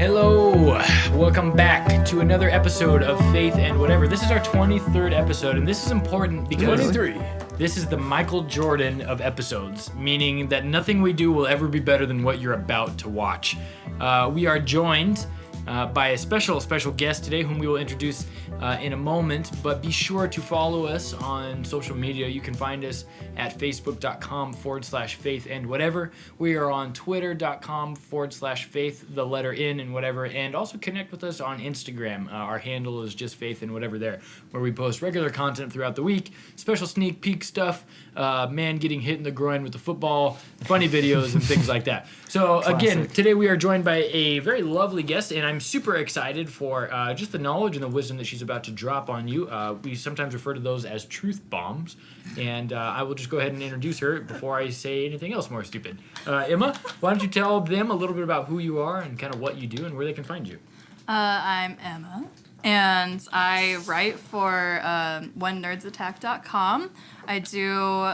Hello, welcome back to another episode of Faith and Whatever. This is our 23rd episode, and this is important because 23. This is the Michael Jordan of episodes, meaning that nothing we do will ever be better than what you're about to watch. We are joined by a special guest today, whom we will introduce in a moment, but be sure to follow us on social media. You can find us at facebook.com/faithandwhatever. We are on twitter.com/faith, the letter N and whatever, and also connect with us on Instagram. Our handle is just faith and whatever there, where we post regular content throughout the week, special sneak peek stuff, man getting hit in the groin with the football, funny videos and things like that. So again, today we are joined by a very lovely guest, and I'm super excited for just the knowledge and the wisdom that she's about to drop on you. We sometimes refer to those as truth bombs, and I will just go ahead and introduce her before I say anything else more stupid. Emma, why don't you tell them a little bit about who you are and kind of what you do and where they can find you? I'm Emma, and I write for whennerdsattack.com. I do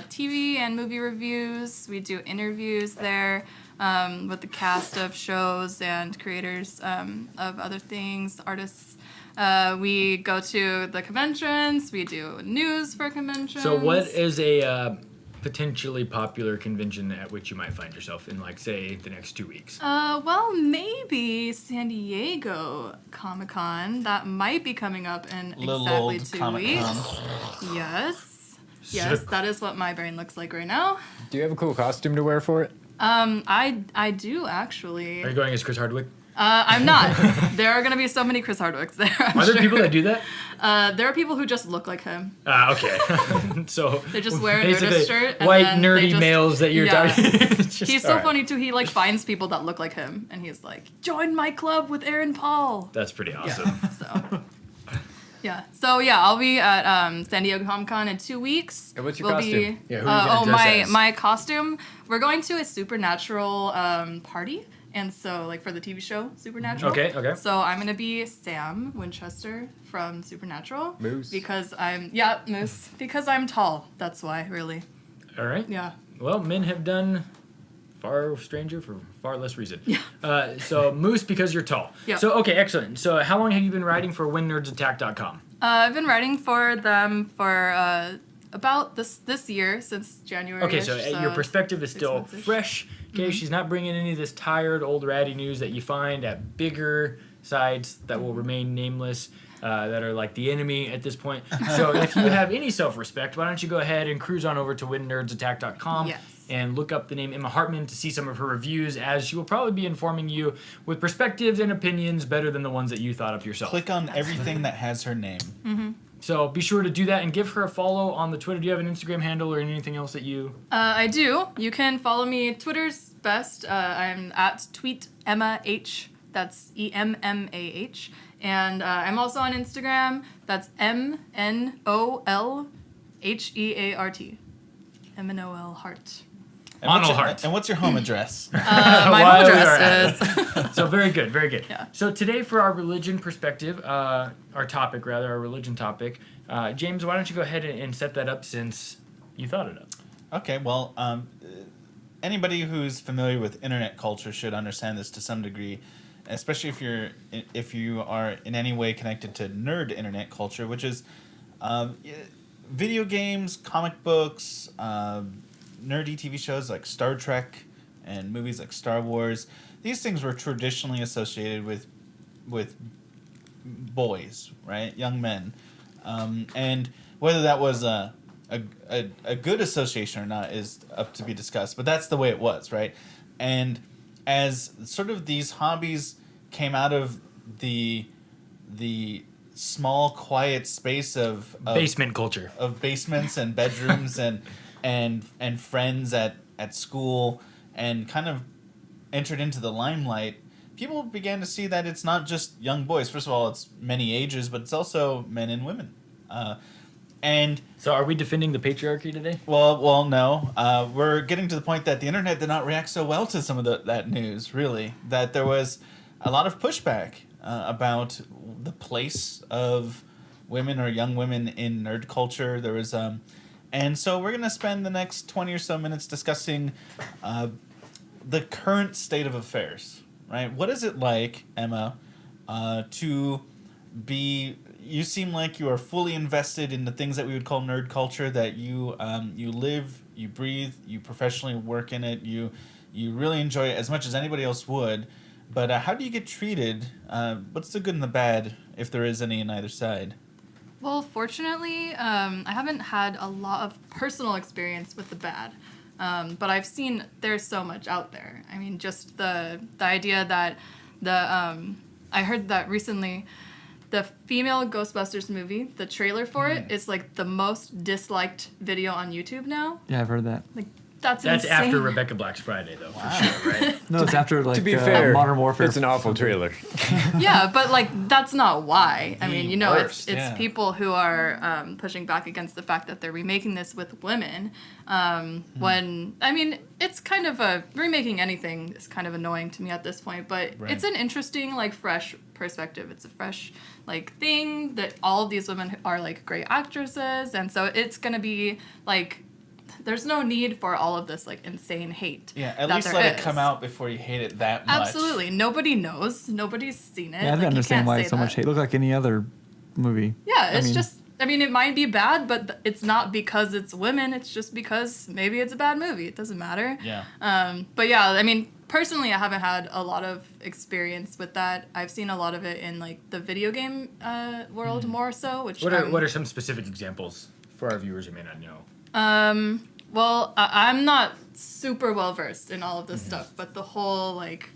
TV and movie reviews. We do interviews there with the cast of shows and creators of other things, artists. We go to the conventions. We do news for conventions. So what is a potentially popular convention at which you might find yourself in, like, say, the next 2 weeks? Well, maybe San Diego Comic-Con. That might be coming up in exactly 2 weeks. Yes, that is what my brain looks like right now. Do you have a cool costume to wear for it? I do actually. Are you going as Chris Hardwick? I'm not. There are going to be so many Chris Hardwicks there. Are there people that do that? There are people who just look like him. Okay. So they just wear a Nerdist shirt. And white then nerdy males that you're talking. He's so funny too. He finds people that look like him, and he's like, "Join my club with Aaron Paul." That's pretty awesome. Yeah. So I'll be at San Diego Comic-Con in 2 weeks. And what's your costume? Who are you gonna dress as? My costume. We're going to a supernatural party. And so, for the TV show Supernatural. Okay. So I'm gonna be Sam Winchester from Supernatural. Moose. Because I'm Moose. Because I'm tall. That's why, really. All right. Yeah. Well, men have done far stranger for far less reason. Yeah. So Moose because you're tall. Yeah. So okay, excellent. So how long have you been writing for whennerdsattack.com? I've been writing for them for about this year, since January. Okay, so your perspective is still months-ish. fresh. Okay, Mm-hmm. She's not bringing any of this tired, old, ratty news that you find at bigger sites that will remain nameless, that are like the enemy at this point. So if you have any self-respect, why don't you go ahead and cruise on over to whennerdsattack.com and look up the name Emma Hartman to see some of her reviews, as she will probably be informing you with perspectives and opinions better than the ones that you thought up yourself. Click on everything that has her name. Mm-hmm. So be sure to do that and give her a follow on the Twitter. Do you have an Instagram handle or anything else that you... I do. You can follow me. Twitter's best. I'm at tweetemah. That's EMMAH. And I'm also on Instagram. That's MNOLHEART. MNOL Heart. And what's your home address? My home address is... So very good. Yeah. So today for our religion perspective, our religion topic, James, why don't you go ahead and set that up since you thought it up? Okay, well, anybody who's familiar with internet culture should understand this to some degree, especially if you are in any way connected to nerd internet culture, which is video games, comic books, nerdy TV shows like Star Trek and movies like Star Wars. These things were traditionally associated with boys, right? Young men. And whether that was a good association or not is up to be discussed, but that's the way it was, right? And as sort of these hobbies came out of the small, quiet space of basement culture, of basements and bedrooms and friends at school, and kind of entered into the limelight, people began to see that it's not just young boys. First of all, it's many ages, but it's also men and women. And so are we defending the patriarchy today? Well, no. We're getting to the point that the internet did not react so well to some of that news, really. That there was a lot of pushback about the place of women or young women in nerd culture. There was... And so we're going to spend the next 20 or so minutes discussing the current state of affairs right? What is it like, Emma, to be? You seem like you are fully invested in the things that we would call nerd culture. That you live, you breathe, you professionally work in it. You really enjoy it as much as anybody else would. But how do you get treated? What's the good and the bad, if there is any, in either side? Well, fortunately, I haven't had a lot of personal experience with the bad, but I've seen there's so much out there. I mean, just the idea that I heard that recently, the female Ghostbusters movie, the trailer for it is like the most disliked video on YouTube now. Yeah, I've heard that. Like that's That's insane. after Rebecca Black's Friday, though, for sure, right? No, it's after like To be fair, Modern Warfare. it's an awful trailer. Yeah, but like that's not why. I mean, you know, worst, it's yeah. people who are pushing back against the fact that they're remaking this with women. When I mean, it's kind of remaking anything is kind of annoying to me at this point. But Right. it's an interesting, like, fresh perspective. It's a fresh like thing that all of these women are like great actresses, and so it's gonna be like. There's no need for all of this like insane hate. Yeah, at that least there let it is. come out before you hate it that much. Absolutely, nobody knows. Nobody's seen it. Yeah, I Like, don't you understand can't why say so much that. hate. Look like any other movie. Yeah, it's mean- just. I mean, it might be bad, but it's not because it's women. It's just because maybe it's a bad movie. It doesn't matter. Yeah. But yeah, I mean, personally, I haven't had a lot of experience with that. I've seen a lot of it in like the video game world more so. Which What are some specific examples for our viewers who may not know? Well, I'm not super well versed in all of this stuff, but the whole like,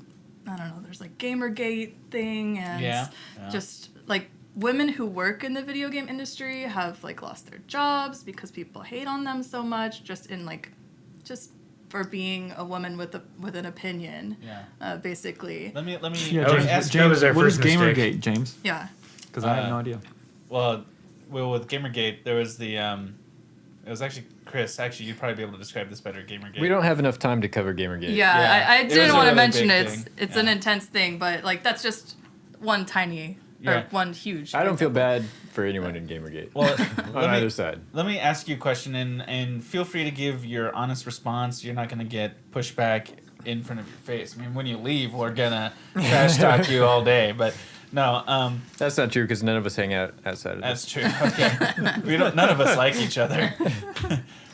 I don't know, there's like Gamergate thing and Yeah. just like women who work in the video game industry have like lost their jobs because people hate on them so much just for being a woman with an opinion. Yeah. Basically. Let me Yeah, That was- James. that was our What is first mistake. Gamergate, James? Yeah. Because I have no idea. Well, with Gamergate, there was the it was actually Chris. Actually, you'd probably be able to describe this better. Gamergate. We don't have enough time to cover Gamergate. Yeah, Yeah. I It was didn't a want to really mention big it's thing. an Yeah. intense thing, but like that's just one tiny Yeah. or one huge. I don't feel example. bad for anyone in Gamergate. Well, on either side. Let me ask you a question, and feel free to give your honest response. You're not going to get pushback in front of your face. I mean, when you leave, we're gonna trash talk you all day. But no, That's not true because none of us hang out outside of that's this. true. Okay, we don't. None of us like each other.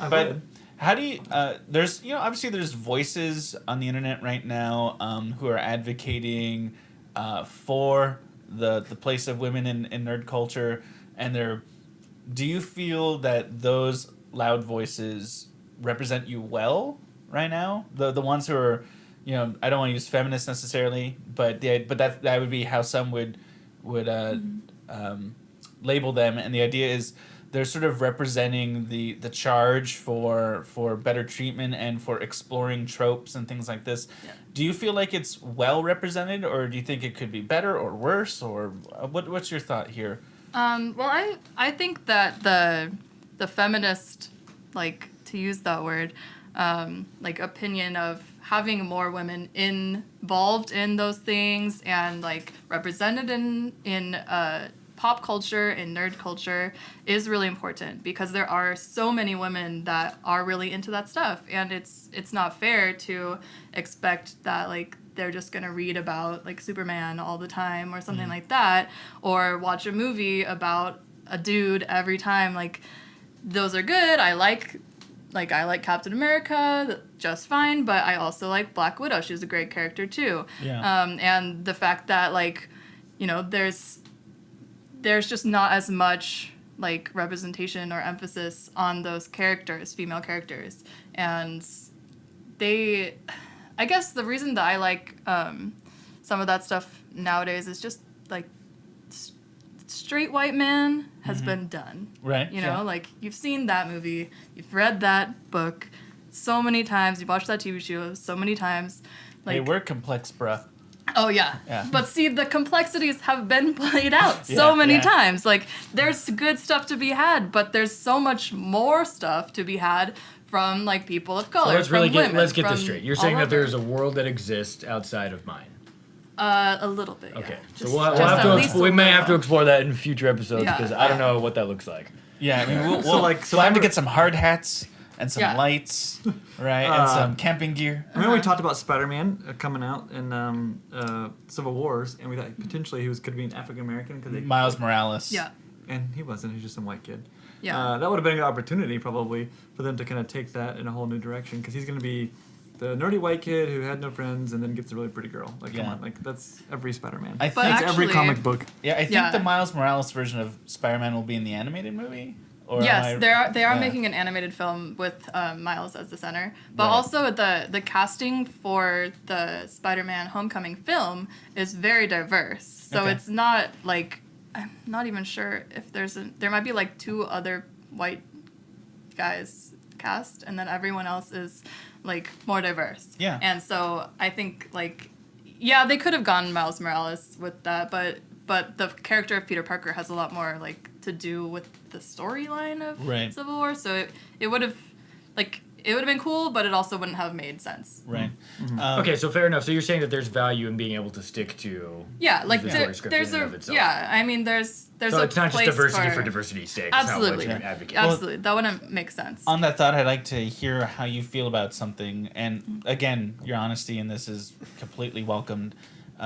But how do you? There's obviously there's voices on the internet right now who are advocating for the place of women in nerd culture, and do you feel that those loud voices represent you well right now? The ones who are, I don't want to use feminist necessarily, but that would be how some would label them, and the idea is they're sort of representing the charge for better treatment and for exploring tropes and things like this. Yeah. Do you feel like it's well represented, or do you think it could be better or worse, or what's your thought here? Well, I think that the feminist, like, to use that word, like, opinion of having more women involved in those things and like represented in pop culture and nerd culture is really important, because there are so many women that are really into that stuff, and it's not fair to expect that like they're just gonna read about like Superman all the time or something like that, or watch a movie about a dude every time. Like, those are good. I like Captain America just fine, but I also like Black Widow. She's a great character too. Yeah. And the fact that like, there's just not as much like representation or emphasis on those characters, female characters, and I guess the reason that I like some of that stuff nowadays is just like straight white man has been done. Right. Like, you've seen that movie, you've read that book so many times, you've watched that TV show so many times. Like, Hey, we're complex, bruh. oh yeah. Yeah. But see, the complexities have been played out so Yeah, many yeah. times. Like, there's good stuff to be had, but there's so much more stuff to be had from like people of color. Let's really from women, let's get this from straight. You're all saying that over. there's a world that exists outside of mine. A little bit. Okay, Yeah. so Just- we'll just have at to least a we may have to little. explore that in future episodes, Yeah. because I don't know what that looks like. Yeah, I mean, we'll So have to whenever- get some hard hats and some Yeah. lights, right, and some camping gear. Remember we talked about Spider-Man coming out in Civil Wars, and we thought potentially could be an African American because Miles Morales. Yeah. and he wasn't. He's just some white kid. Yeah. That would have been a good opportunity probably for them to kind of take that in a whole new direction because he's going to be the nerdy white kid who had no friends and then gets a really pretty girl. Like, come Yeah. on, like that's every Spider-Man. I But think That's every actually- comic book. Yeah, I think Yeah. the Miles Morales version of Spider-Man will be in the animated movie. Or Yes, am I- they are yeah. making an animated film with Miles as the center, but Right. also the casting for the Spider-Man Homecoming film is very diverse. So Okay. it's not like I'm not even sure if there might be like 2 other white guys cast, and then everyone else is like more diverse. Yeah. And so I think like yeah, they could have gone Miles Morales with that, but the character of Peter Parker has a lot more like to do with the storyline of Right. Civil War, so it would have been cool, but it also wouldn't have made sense. Right. Okay, so fair enough. So you're saying that there's value in being able to stick to Yeah, like the there, story script there's in a and of itself. yeah. I mean, there's So a it's not just place diversity for diversity's sake. It's not Absolutely, what you're advocating. absolutely. That wouldn't make sense. On that thought, I'd like to hear how you feel about something. And again, your honesty in this is completely welcomed.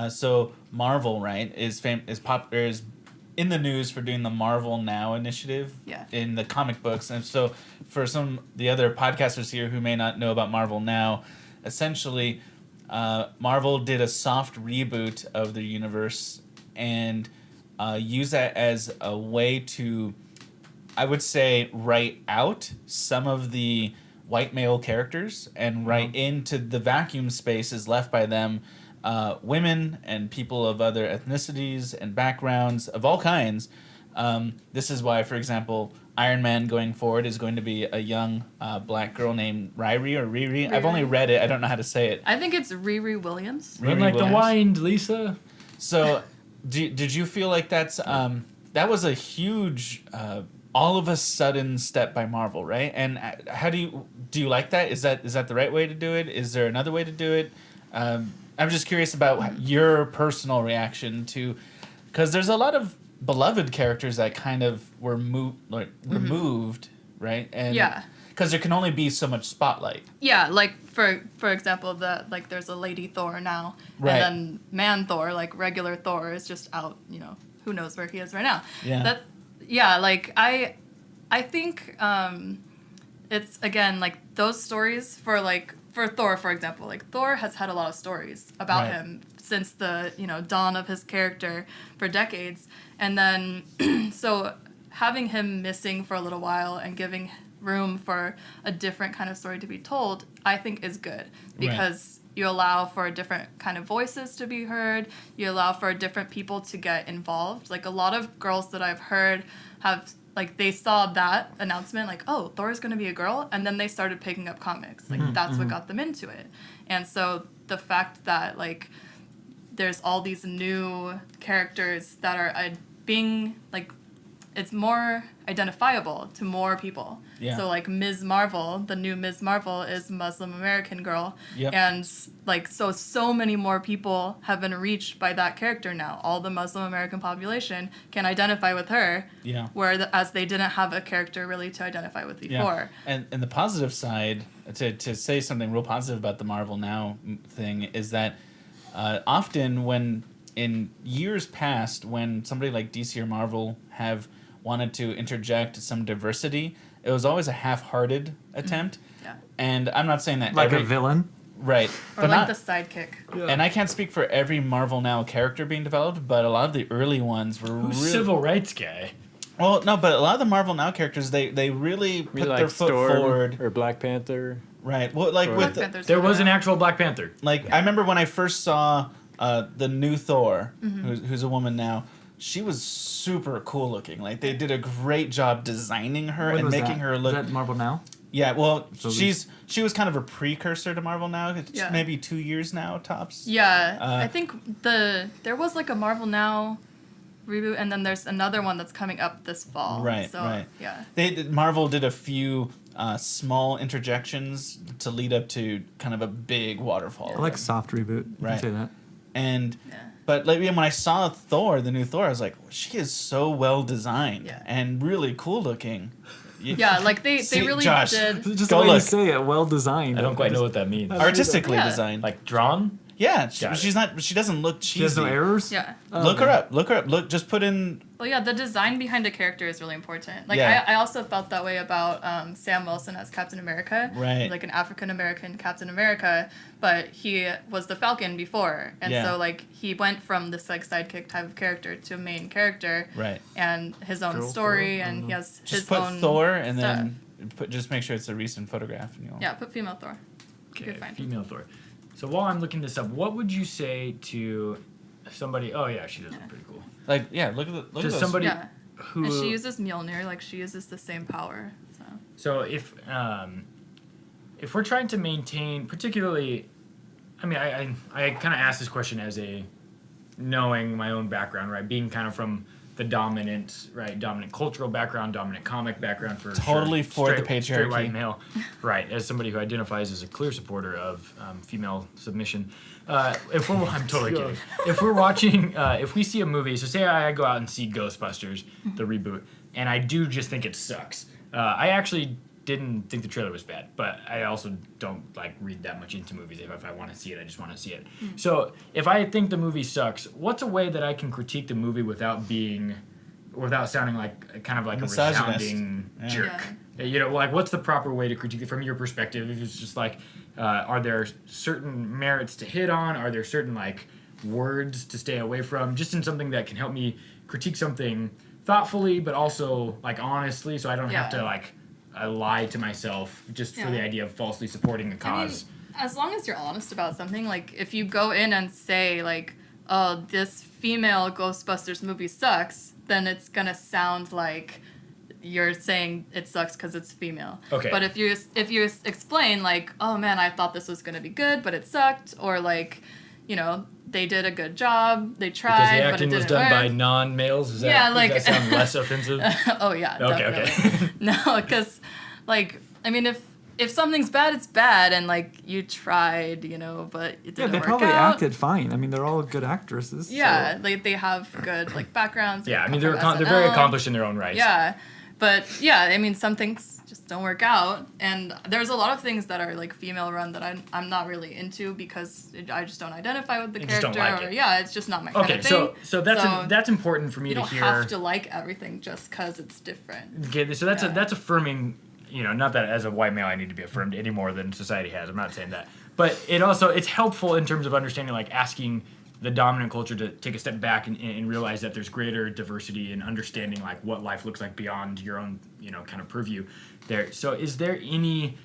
So Marvel, right, is in the news for doing the Marvel Now initiative Yeah. in the comic books. And so for the other podcasters here who may not know about Marvel Now, essentially Marvel did a soft reboot of their universe and use that as a way to, I would say, write out some of the white male characters and write into the vacuum spaces left by them women and people of other ethnicities and backgrounds of all kinds. This is why, for example, Iron Man going forward is going to be a young black girl named Riri or Riri. I've only read it. I don't know how to say it. I think it's Riri Williams. Run Riri like the Williams. wind, Lisa. So, did you feel like that was a huge, all of a sudden step by Marvel, right? And how do you like that? Is that the right way to do it? Is there another way to do it? I'm just curious about your personal reaction to, because there's a lot of beloved characters that kind of were removed, right? And Yeah. because there can only be so much spotlight. Yeah, like for example, there's a Lady Thor now, Right. and then Man Thor, like regular Thor, is just out. You know, who knows where he is right now? Yeah. Like I think it's again like those stories for Thor, for example. Like Thor has had a lot of stories about Right. him since the dawn of his character for decades, and then so having him missing for a little while and giving room for a different kind of story to be told, I think is good because you allow for different kind of voices to be heard. You allow for different people to get involved. Like a lot of girls that I've heard have like they saw that announcement like, oh, Thor's going to be a girl, and then they started picking up comics. Like that's what got them into it. And so the fact that like there's all these new characters that are being like it's more identifiable to more people. Yeah. So like Ms. Marvel, the new Ms. Marvel is Muslim American girl. Yep. And like so many more people have been reached by that character now. All the Muslim American population can identify with her. Yeah. As they didn't have a character really to identify with before. And the positive side, to say something real positive about the Marvel Now thing, is that often when in years past, when somebody like DC or Marvel have wanted to interject some diversity, it was always a half-hearted attempt. Yeah. And I'm not saying that Like every a villain. right, Or but like not. the sidekick. And I can't speak for every Marvel Now character being developed, but a lot of the early ones were Who's really civil rights guy? well. No, but a lot of the Marvel Now characters, they really put Maybe their like foot Storm forward. or Black Panther. Right. Well, like Or- Black with Panther's There was good. an actual Black Panther. like I remember when I first saw the new Thor, Mm-hmm. who's a woman now. She was super cool looking. Like they did a great job designing her When and was making that? her look. Is that Marvel Now? Yeah, well, So she was kind of a precursor to Marvel Now. It's Yeah. maybe 2 years now tops. Yeah, Uh, I think there was like a Marvel Now reboot, and then there's another one that's coming up this fall. Right, So, right. Yeah. Marvel did a few small interjections to lead up to kind of a big waterfall. I like soft reboot. You Right. can say that. And Yeah. but like when I saw Thor, the new Thor, I was like, she is so well designed Yeah. and really cool looking. Yeah, like they See, really Josh. did. Just Go the way you look. say it, well designed. I don't quite know what that means. Artistically Yeah. designed. Like drawn? Yeah, Got it. she's not. She doesn't look cheesy. She has no errors. Yeah. Oh, Look okay. her up. Look her up. Look. Just put in. Well, yeah, the design behind a character is really important. Like, Yeah. I also felt that way about Sam Wilson as Captain America. Right. Like an African American Captain America, but he was the Falcon before. And Yeah. so, like, he went from this, like, sidekick type of character to a main character. Right. And his own Girl story, Thor? I and don't he know. has Just his put own Thor and stuff. then just make sure it's a recent photograph. And you'll... Yeah, put female Thor. Okay, Good find. female Thor. So while I'm looking this up, what would you say to somebody? Oh yeah, she does look pretty cool. Like look at To those. somebody Yeah. who. And she uses Mjolnir, like, she uses the same power. So. So if we're trying to maintain, particularly, I mean, I kind of asked this question as a knowing my own background, right? Being kind of from the dominant cultural background, dominant comic background for Totally for the straight patriarchy. white male, right? As somebody who identifies as a clear supporter of female submission. If we're, I'm totally kidding. If we're watching, if we see a movie, so say I go out and see Ghostbusters, the reboot, and I do just think it sucks. I actually didn't think the trailer was bad, but I also don't like read that much into movies. If I want to see it, I just want to see it. So if I think the movie sucks, what's a way that I can critique the movie without sounding like kind of like Misogynist. a resounding jerk? You know, like what's the proper way to critique it from your perspective? If it's just like, are there certain merits to hit on? Are there certain like words to stay away from? Just in something that can help me critique something thoughtfully, but also like honestly, so I don't have Yeah. to like lie to myself just for the Yeah. idea of falsely supporting a cause. I mean, as long as you're honest about something, like if you go in and say like, "Oh, this female Ghostbusters movie sucks," then it's gonna sound like you're saying it sucks because it's female. Okay. But if you explain like, "Oh man, I thought this was gonna be good, but it sucked," or like, you know, they did a good job, they tried, Because the but it acting was didn't done by work. non-males? Does that, Yeah, does like- that sound less offensive? Oh yeah, Okay, definitely. okay. No, because, like, I mean, if something's bad, it's bad, and like you tried, you know, but it Yeah, didn't they work probably out. acted fine. I mean, they're all good actresses. Yeah, so- like they have good like backgrounds. Yeah, I they mean, come they're from they're very SNL. accomplished in their own rights. Yeah, but yeah, I mean, some things just don't work out, and there's a lot of things that are like female run that I'm not really into because I just don't identify with the You just character. don't like or it. yeah, it's just not my kind Okay, of thing. so that's important for me you to don't hear. have to like everything just because it's different. Okay, so that's Yeah. that's affirming. You know, not that as a white male I need to be affirmed any more than society has. I'm not saying that, but it's helpful in terms of understanding, like asking the dominant culture to take a step back and realize that there's greater diversity and understanding like what life looks like beyond your own kind of purview there. So is there any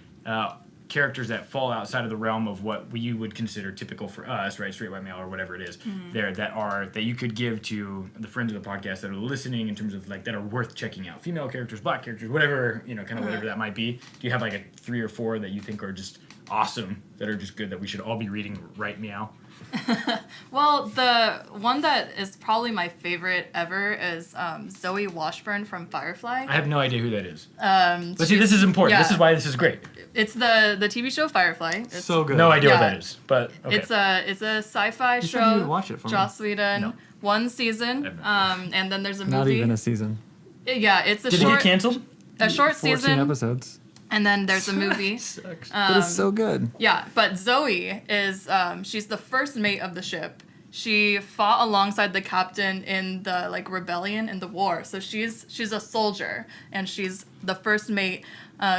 characters that fall outside of the realm of what we would consider typical for us, right, straight white male or whatever it is, there that you could give to the friends of the podcast that are listening in terms of like that are worth checking out? Female characters, black characters, whatever, kind of whatever that might be. Do you have like a 3 or 4 that you think are just awesome, that are just good, that we should all be reading right meow? Well, the one that is probably my favorite ever is Zoe Washburn from Firefly. I have no idea who that is. But But see, this is important. yeah. This is why this is great. It's the TV show Firefly. It's, So good. No idea what Yeah. that is, but okay. It's a sci-fi You said show. you would watch it for me. Joss Whedon. No. One season. I've not And then there's a Not movie. even a season. Yeah, it's a Did it short get canceled? a short 14 season. episodes. And then there's a movie. Sucks. But it's so good. Yeah, but Zoe is she's the first mate of the ship. She fought alongside the captain in the like rebellion in the war. So she's a soldier and she's the first mate.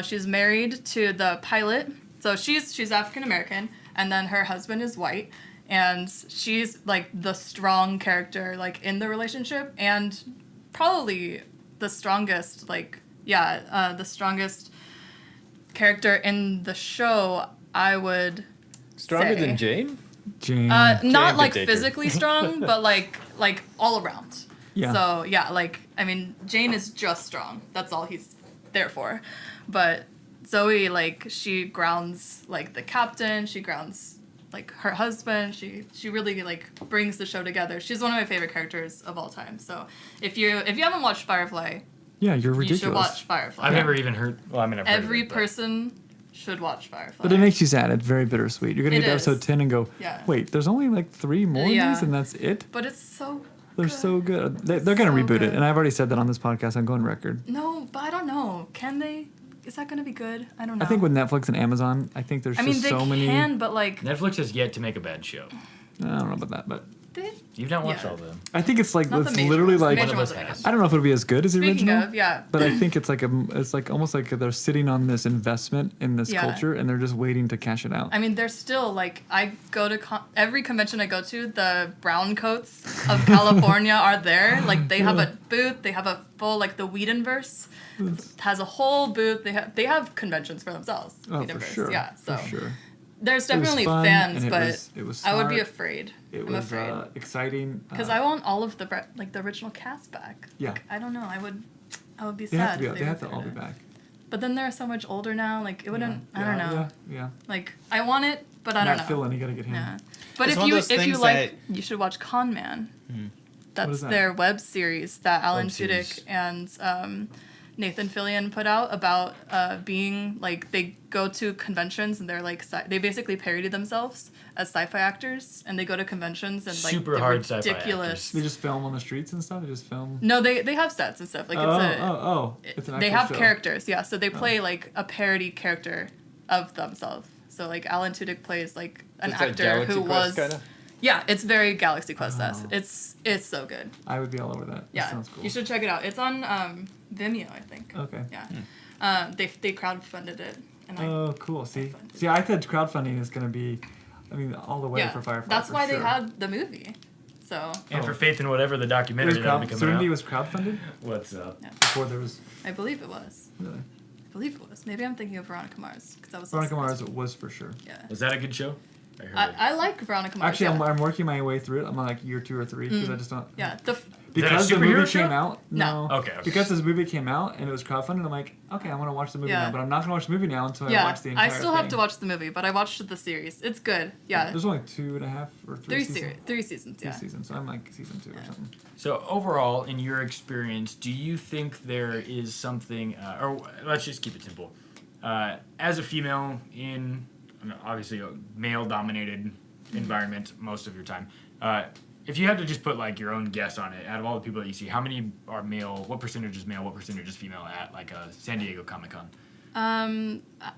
She's married to the pilot. So she's African American and then her husband is white and she's like the strong character like in the relationship and probably the strongest the strongest character in the show, I would Stronger say. than Jane? Jane. Not Jane like could take her. physically strong, but like all around. Yeah. So yeah, like I mean, Jane is just strong. That's all he's there for. But Zoe, like she grounds like the captain. She grounds like her husband. She really like brings the show together. She's one of my favorite characters of all time. So if you haven't watched Firefly, yeah, you're you ridiculous. should watch Firefly. I've never even heard. Well, I mean, I've heard Every of it, but- person should watch Firefly. But it makes you sad. It's very bittersweet. You're gonna It get to is. episode 10 and go, Yeah. wait, there's only like 3 more of Yeah. these and that's it? But it's so They're so good. They're gonna So reboot it, good. and I've already said that on this podcast. I'm going record. No, but I don't know. Can they? Is that gonna be good? I don't know. I think with Netflix and Amazon, I think there's I mean, just they so many. can, but like, Netflix has yet to make a bad show. I don't know about that, but they, You've not watched Yeah. all of them. I think it's like not the it's major literally ones. The like major One ones of are us good. has. I don't know if it'll be as good as the Speaking original. of, yeah. But I think it's like almost like they're sitting on this investment in this Yeah. culture, and they're just waiting to cash it out. I mean, they're still like, I go to every convention I go to, the brown coats of California are there. Like, they have a booth, they have a full, like, the Whedonverse has a whole booth. They have conventions for themselves. Oh, for Whedonverse, sure. yeah. So For sure. there's It was definitely fun, fans, and but it was I would be smart. afraid. It I'm was afraid. exciting. Because I want all of the the original cast back. Yeah. Like, I don't know. I would be They sad. have to be. if They have to were all be gonna- back. But then they're so much older now. Like it wouldn't. I don't know. Yeah. Like I want it, but I don't Matt know. Fillion, you gotta get him. Yeah. But It's one of those if you things like, you should watch Con Man. What That's is that? their web series that Alan Web series. Tudyk and Nathan Fillion put out about being like they go to conventions and they're like they basically parody themselves as sci-fi actors and they go to conventions and like Super the hard sci-fi ridiculous. They just film on the streets and stuff. They just film. No, they have sets and stuff. Like It's an they actual have show. characters, yeah. So they play like a parody character of themselves. So like Alan Tudyk plays like an It's like actor Galaxy who Quest was kinda? yeah, it's very Galaxy Quest-esque. Oh. It's so good. I would be all over that. That Yeah, sounds cool. you should check it out. It's on Vimeo, I think. Okay. Yeah, they crowdfunded it, and Oh, cool. See, funded see, I thought crowdfunding is gonna be, I mean, all the way yeah, for Firefly. that's for why sure. they had the movie. So And Oh. for Faith and Whatever, the It documentary was that'll be coming Serenity out. was crowdfunded What's up? before there was I believe it was. really. I believe it was. Maybe I'm thinking of Veronica Mars because that was Veronica also- Mars was for sure. Yeah, Was that a good show? I heard it. I like Veronica Mars. Actually, yeah. I'm working my way through it. I'm on like year 2 or 3 because I just don't. Yeah, Because the superhero movie show? came out. No. Okay, okay. Because this movie came out and it was crowdfunded, I'm like, okay, I want to watch the movie Yeah. now, but I'm not gonna watch the movie now until I yeah. watch the entire I still have thing. to watch the movie, but I watched the series. It's good. Yeah, There's only 2.5 or 3 seasons. 3 seasons. Three Yeah. seasons, so I'm like season 2 or something. So overall, in your experience, do you think there is something, or let's just keep it simple, as a female in obviously a male-dominated environment most of your time, if you had to just put like your own guess on it, out of all the people that you see, how many are male? What percentage is male? What percentage is female at like a San Diego Comic-Con?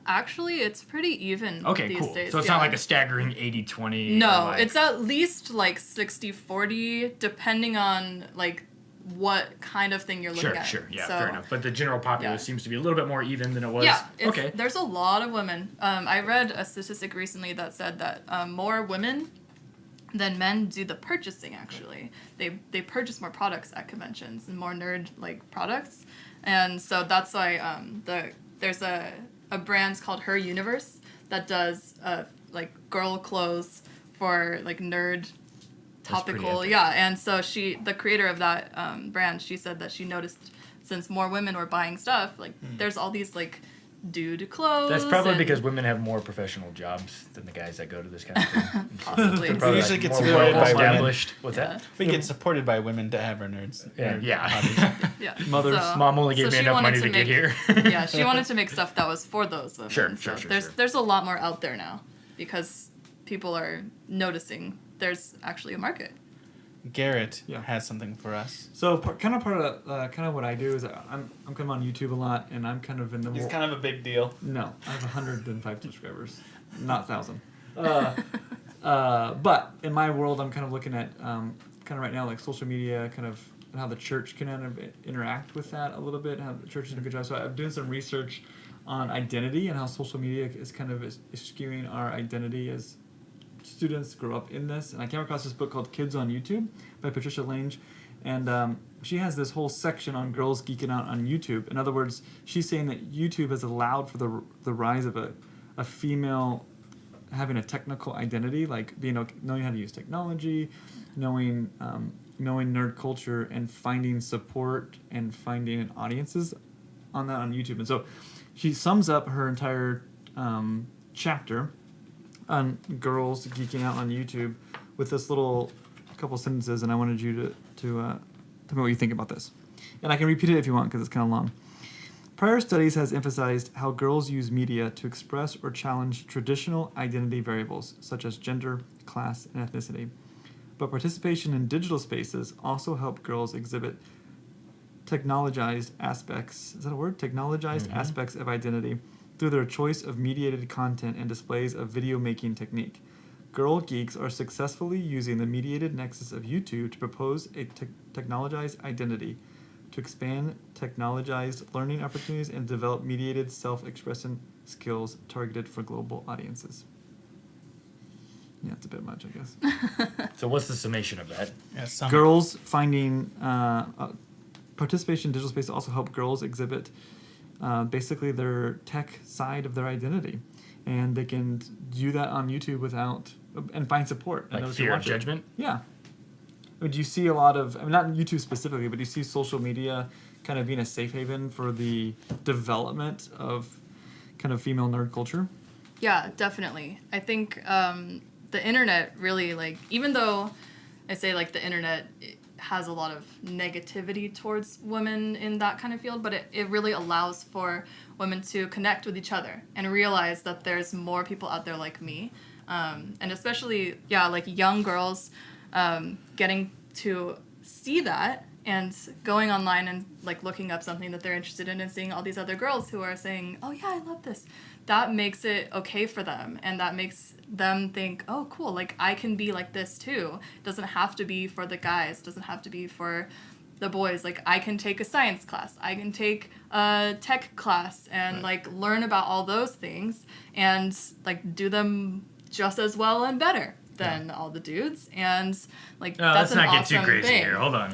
Actually, it's pretty even Okay, these cool. days. So it's yeah. not like a staggering 80-20. No, or, like, it's at least like 60-40, depending on like what kind of thing you're looking Sure, at. sure, yeah, So, fair enough. But the general populace Yeah. seems to be a little bit more even than it was. Yeah, Okay. there's a lot of women. I read a statistic recently that said that more women than men do the purchasing. Actually, they purchase more products at conventions and more nerd like products, and so that's why there's a brand called Her Universe that does like girl clothes for like nerd That's pretty topical. epic. Yeah, and so the creator of that brand, she said that she noticed since more women were buying stuff, like there's all these like dude clothes. That's probably and because women have more professional jobs than the guys that go to this kind of thing. possibly. They're probably usually like get more supported well by women. established. What's Yeah. that? We get supported by women to have our nerds. Yeah, nerd yeah. hobbies. Yeah. Mothers. So- Mom only gave so me she enough wanted money to get make- here. Yeah, she wanted to make stuff that was for those women. Sure, so sure, there's sure. there's a lot more out there now because people are noticing there's actually a market. Garrett Yeah. has something for us. So kind of what I do is I'm kind of on YouTube a lot, and I'm kind of in the He's more, kind of a big deal. no, I have 105 subscribers, not 1,000. But in my world, I'm kind of looking at kind of right now like social media, kind of and how the church can kind of interact with that a little bit. How the church is doing a good job. So I'm doing some research on identity and how social media is kind of is skewing our identity as students grow up in this. And I came across this book called Kids on YouTube by Patricia Lange. And she has this whole section on girls geeking out on YouTube. In other words, she's saying that YouTube has allowed for the rise of a female having a technical identity, like knowing how to use technology, knowing nerd culture, and finding support and finding audiences on that on YouTube. And so she sums up her entire chapter on girls geeking out on YouTube with this little couple sentences, and I wanted you to tell me what you think about this. And I can repeat it if you want because it's kind of long. Prior studies has emphasized how girls use media to express or challenge traditional identity variables such as gender, class, and ethnicity. but participation in digital spaces also help girls exhibit technologized aspects. Is that a word? Technologized aspects of identity through their choice of mediated content and displays of video making technique. Girl geeks are successfully using the mediated nexus of YouTube to propose a technologized identity, to expand technologized learning opportunities, and develop mediated self-expression skills targeted for global audiences. Yeah, it's a bit much, I guess. So what's the summation of that? Yeah, Girls finding participation in digital space also help girls exhibit basically their tech side of their identity, and they can do that on YouTube without and find support. And Like those who fear of watch it. judgment? Yeah. Would you see a lot of, I mean, not YouTube specifically, but you see social media kind of being a safe haven for the development of kind of female nerd culture? Yeah, definitely. I think the internet really, like, even though I say, like, the internet has a lot of negativity towards women in that kind of field, but it really allows for women to connect with each other and realize that there's more people out there like me. And especially, like young girls getting to see that and going online and like looking up something that they're interested in and seeing all these other girls who are saying, oh yeah, I love this. That makes it okay for them, and that makes them think, oh cool, like I can be like this too. It doesn't have to be for the guys, it doesn't have to be for the boys. Like I can take a science class, I can take a tech class and like learn about all those things and like do them just as well and better than all the dudes, and like that's let's an not get awesome too crazy thing. here. Hold on.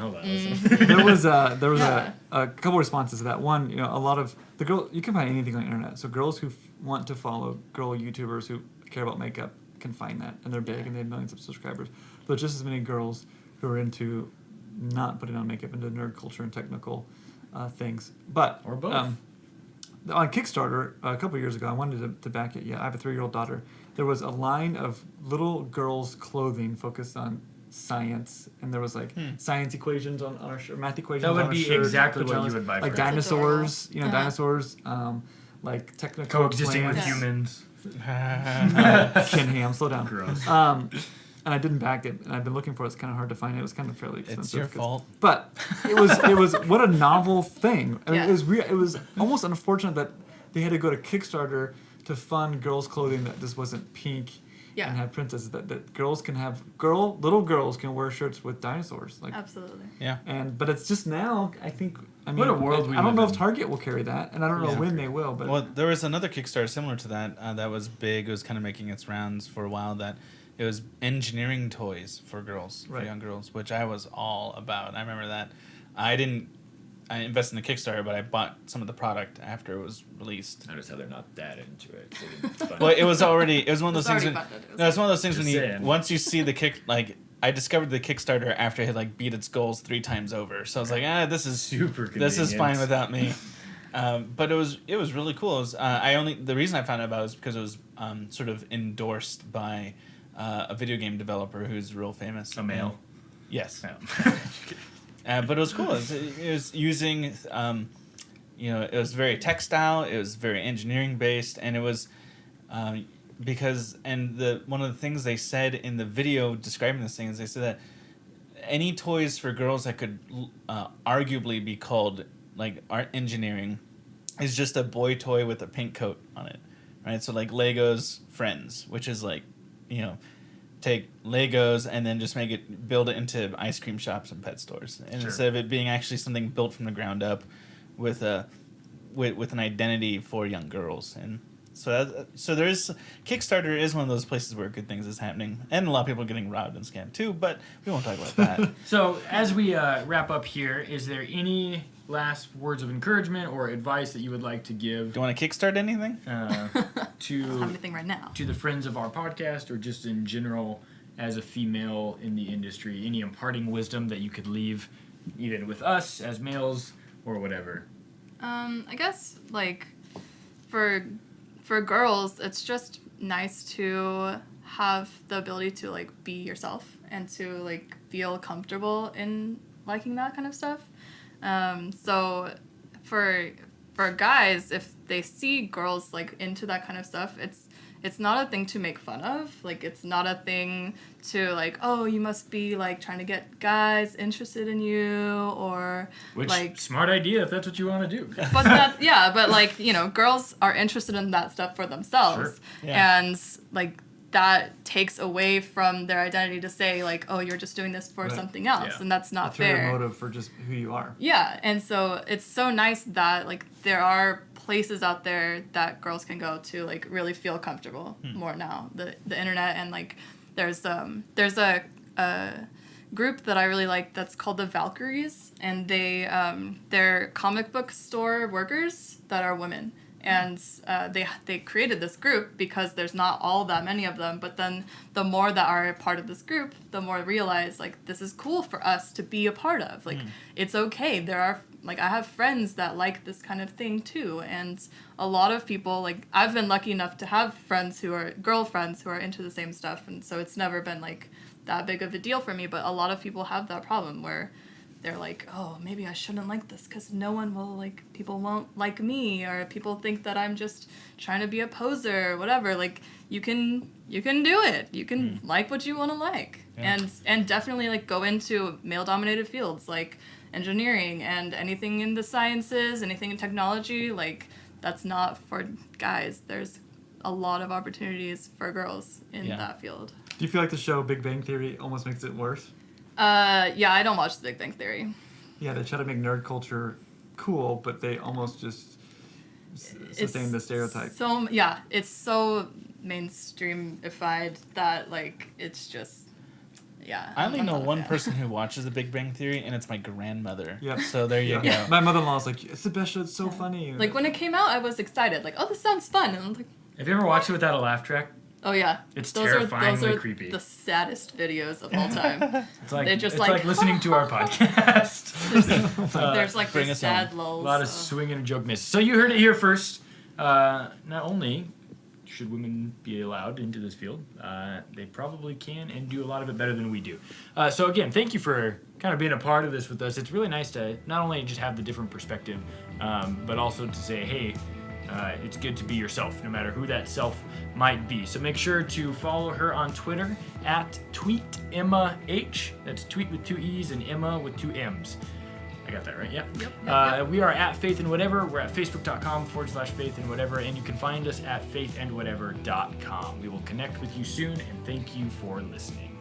There was Yeah. a couple responses to that. One, you know, a lot of the girl, you can find anything on the internet. So girls who want to follow girl YouTubers who care about makeup can find that, and they're big and they have millions of subscribers. But just as many girls who are into not putting on makeup, into nerd culture and technical things. But Or both. On Kickstarter a couple years ago, I wanted to back it. Yeah, I have a 3-year-old daughter. There was a line of little girls' clothing focused on science, and there was like science equations on our shirt, math equations. That would on our be shirt, exactly what pajamas, you would buy like for That's dinosaurs. You know, adorable. dinosaurs. Like technical Coexisting with plants. humans. Ken Ham, slow down. Gross. And I didn't back it, and I've been looking for it. It's kind of hard to find. It was kind of fairly expensive. It's your 'cause- fault. But it was what a novel thing. I mean, Yeah. it was almost unfortunate that they had to go to Kickstarter to fund girls' clothing that just wasn't pink Yeah. and had princesses. That girls can have little girls can wear shirts with dinosaurs. Like, Absolutely. Yeah. but it's just now. I think. I mean, What a world we I don't know live if in. Target will carry that, and I don't know Yeah. when they will. But Well, there was another Kickstarter similar to that that was big. It was kind of making its rounds for a while. That it was engineering toys for girls, Right. for young girls, which I was all about. I remember that. I invested in the Kickstarter, but I bought some of the product after it was released. Notice how they're not that into it. So it's fun. Well, it was one of those It's things. already When, funded. It was no, it's one of those things when Just you saying. once you see the kick like. I discovered the Kickstarter after it had like beat its goals 3 times over, so I was like, this is Super this is convenient. fine without me. But it was really cool. It was, the reason I found out about it was because it was sort of endorsed by a video game developer who's real famous. A male. Yes. No. But it was cool. It was using, it was very textile. It was very engineering based, and it was one of the things they said in the video describing this thing is they said that any toys for girls that could arguably be called like art engineering is just a boy toy with a pink coat on it, right? So like Legos Friends, which is like, take Legos and then just build it into ice cream shops and pet stores, and Sure. instead of it being actually something built from the ground up with an identity for young girls. And so there is Kickstarter is one of those places where good things is happening, and a lot of people are getting robbed and scammed too, but we won't talk about that. So as we wrap up here, is there any last words of encouragement or advice that you would like to give Do you want to kickstart anything? I don't have to anything right now. the friends of our podcast, or just in general as a female in the industry? Any imparting wisdom that you could leave, even with us as males or whatever? I guess like for girls, it's just nice to have the ability to like be yourself and to like feel comfortable in liking that kind of stuff. So for guys, if they see girls like into that kind of stuff, it's it's not a thing to make fun of. Like, it's not a thing to, like, oh, you must be, like, trying to get guys interested in you, or, Which, like... smart idea if that's what you want to do. But that's, yeah, but, like, you know, girls are interested in that stuff for themselves. Sure. Yeah. And, like, that takes away from their identity to say, like, oh, you're just doing this for Right. something else, Yeah. and that's not Ulterior fair. motive for just who you are. Yeah, and so it's so nice that, like, there are places out there that girls can go to, like, really feel comfortable more now. The internet, and, like, there's a group that I really like that's called the Valkyries, and they're comic book store workers that are women. And they created this group because there's not all that many of them, but then the more that are a part of this group, the more I realize, like, this is cool for us to be a part of. Like, it's okay. There are, like, I have friends that like this kind of thing too, and a lot of people, like, I've been lucky enough to have girlfriends who are into the same stuff, and so it's never been, like, that big of a deal for me, but a lot of people have that problem where they're like, oh, maybe I shouldn't like this because no one will, like, people won't like me, or people think that I'm just trying to be a poser or whatever. Like, you can do it. You can like what you want to like. Yeah. And definitely, like, go into male-dominated fields like engineering and anything in the sciences, anything in technology. Like, that's not for guys. There's a lot of opportunities for girls in that field. Do you feel like the show Big Bang Theory almost makes it worse? Yeah, I don't watch The Big Bang Theory. Yeah, they try to make nerd culture cool, but they almost just sustain the stereotype. So, yeah, it's so mainstreamified that, like, it's just, yeah. I only I'm know not a one fan. person who watches The Big Bang Theory, and it's my grandmother. Yep. So there you Yeah. go. My mother-in-law's like, it's the best show, it's so funny. Like, when it came out, I was excited. Like, oh, this sounds fun. And I'm like, Have you ever watched it without a laugh track? oh, yeah. It's those terrifyingly are creepy. the saddest videos of all time. It's like They just it's like- like listening to our podcast. There's, like, bring the us sad home. A lulls. lot of swinging and joke misses. So you heard it here first. Not only should women be allowed into this field, they probably can and do a lot of it better than we do. So again, thank you for kind of being a part of this with us. It's really nice to not only just have the different perspective, but also to say, hey, it's good to be yourself, no matter who that self might be. So make sure to follow her on Twitter at TweetEmmaH. That's tweet with 2 E's and Emma with 2 M's. I got that right, yeah? Yep. We are at faithandwhatever. We're at facebook.com/faithandwhatever, and you can find us at faithandwhatever.com. We will connect with you soon, and thank you for listening.